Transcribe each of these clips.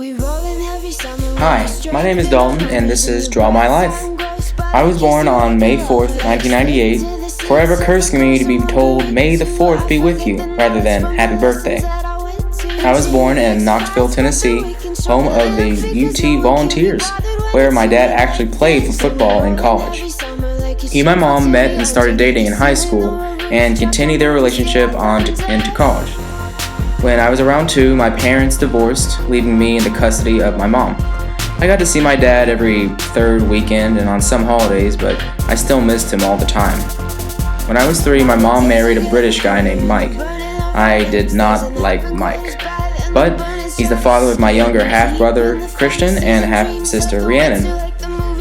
Hi, my name is Dalton, and this is Draw My Life. I was born on May 4th, 1998, forever cursing me to be told May the 4th be with you, rather than Happy Birthday. I was born in Knoxville, Tennessee, home of the UT Volunteers, where my dad actually played for football in college. He and my mom met and started dating in high school, and continued their relationship on into college. When I was around 2, my parents divorced, leaving me in the custody of my mom. I got to see my dad every third weekend and on some holidays, but I still missed him all the time. When I was 3, my mom married a British guy named Mike. I did not like Mike, but he's the father of my younger half-brother Christian and half-sister Rhiannon.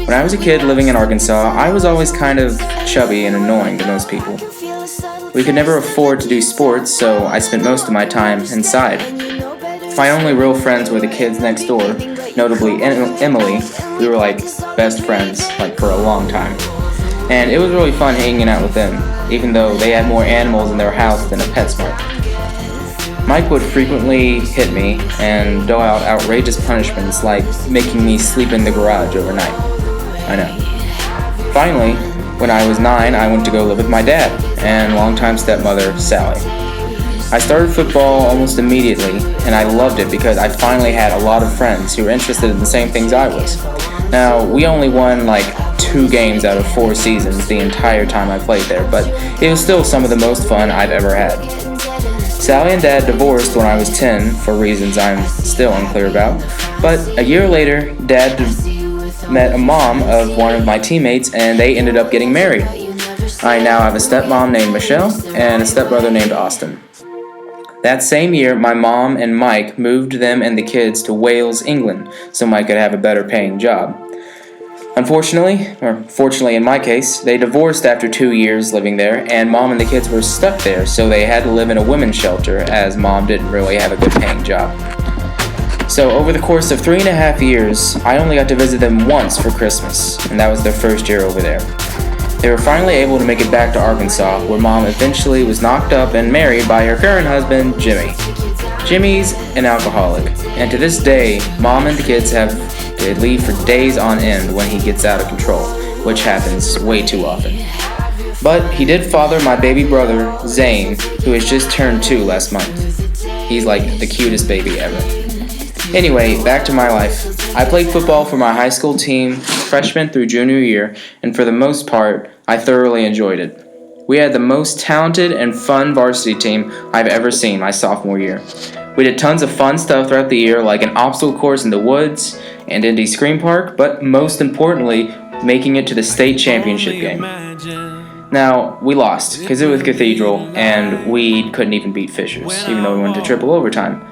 When I was a kid living in Arkansas, I was always kind of chubby and annoying to most people. We could never afford to do sports, so I spent most of my time inside. My only real friends were the kids next door, notably Emily. We were like best friends, like for a long time. And it was really fun hanging out with them, even though they had more animals in their house than a PetSmart. Mike would frequently hit me and dole out outrageous punishments like making me sleep in the garage overnight. I know. Finally, when I was 9, I went to go live with my dad and longtime stepmother, Sally. I started football almost immediately, and I loved it because I finally had a lot of friends who were interested in the same things I was. Now, we only won like 2 games out of 4 seasons the entire time I played there, but it was still some of the most fun I've ever had. Sally and Dad divorced when I was 10 for reasons I'm still unclear about, but a year later, Dad met a mom of one of my teammates and they ended up getting married. I now have a stepmom named Michelle and a stepbrother named Austin. That same year, my mom and Mike moved them and the kids to Wales, England, so Mike could have a better paying job. Unfortunately, or fortunately in my case, they divorced after 2 years living there, and Mom and the kids were stuck there, so they had to live in a women's shelter as Mom didn't really have a good paying job. So over the course of 3.5 years, I only got to visit them once for Christmas, and that was their first year over there. They were finally able to make it back to Arkansas, where Mom eventually was knocked up and married by her current husband, Jimmy. Jimmy's an alcoholic, and to this day, Mom and the kids have to leave for days on end when he gets out of control, which happens way too often. But he did father my baby brother, Zane, who has just turned 2 last month. He's like the cutest baby ever. Anyway, back to my life. I played football for my high school team, freshman through junior year, and for the most part, I thoroughly enjoyed it. We had the most talented and fun varsity team I've ever seen my sophomore year. We did tons of fun stuff throughout the year, like an obstacle course in the woods and Indy Scream Park, but most importantly, making it to the state championship game. Now, we lost, because it was Cathedral, and we couldn't even beat Fishers, even though we went to triple overtime.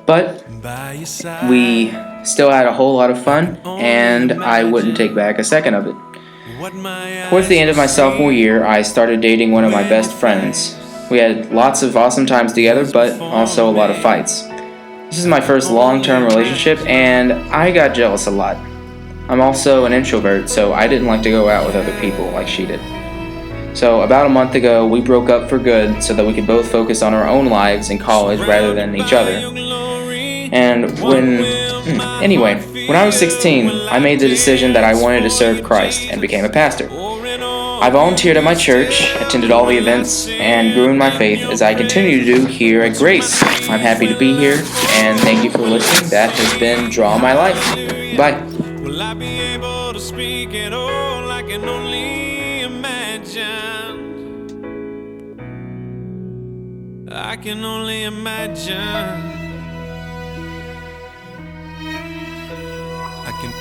But we still had a whole lot of fun, and I wouldn't take back a second of it. Towards the end of my sophomore year, I started dating one of my best friends. We had lots of awesome times together, but also a lot of fights. This is my first long-term relationship, and I got jealous a lot. I'm also an introvert, so I didn't like to go out with other people like she did. So about a month ago, we broke up for good so that we could both focus on our own lives in college rather than each other. And when I was 16, I made the decision that I wanted to serve Christ and became a pastor. I volunteered at my church, attended all the events, and grew in my faith as I continue to do here at Grace. I'm happy to be here, and thank you for listening. That has been Draw My Life. Bye. Will I be able to speak at all? I can only imagine. I can only imagine. I can